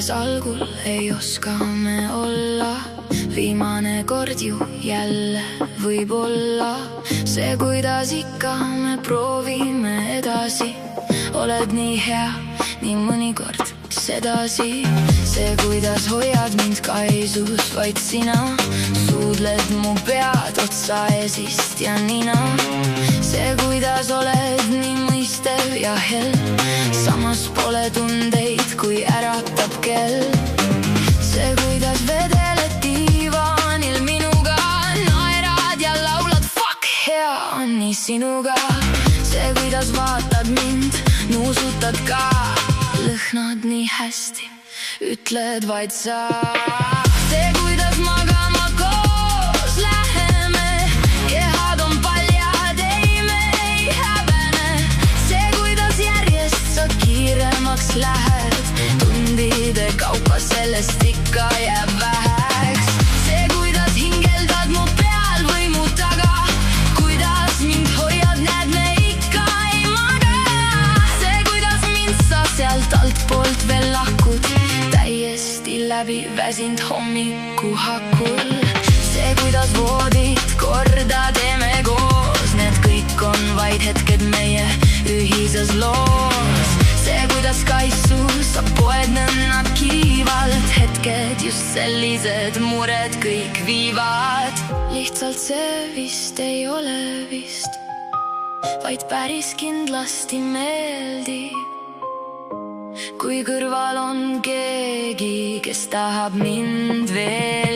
alles algul ei oska me olla. Viimane kord ju jälle võib-olla. See, kuidas ikka me proovime edasi. Oled nii hea, nii mõnikord sedasi. See, kuidas hoiad mind kaisus vaid sina. Suudled mu pead otsa eesist ja nina. See, kuidas oled nii mõistev ja hell. Samas pole tundeid, kui äratab kell. See, kuidas vedeled diivanil minuga. Naerad ja laulad, fuck, hea on nii sinuga. See, kuidas vaatad mind, nuusutad ka. Lõhnad nii hästi, ütled vaid sa. See, kuidas magama koos läheme. Kehad on paljad, ei me ei häbene. See, kuidas järjest sa kiiremaks lähed. Tundide kaupa sellest ikka jääb väheks. See, kuidas hingeldad mu peal või mu taga. Kuidas mind hoiad, näed me ikka ei maga. See, kuidas mind sa sealt altpoolt veel lahkud. Täiesti läbi väsind hommiku hakul. See, kuidas voodid korda teeme koos. Need kõik on vaid hetked meie ühises loos. See, kuidas kaisu sa poed nõnnad kiivalt. Hetked just sellised mured kõik viivad. Lihtsalt see vist ei ole vist, vaid päris kindlasti meeldib. Kui kõrval on keegi, kes tahab mind veel.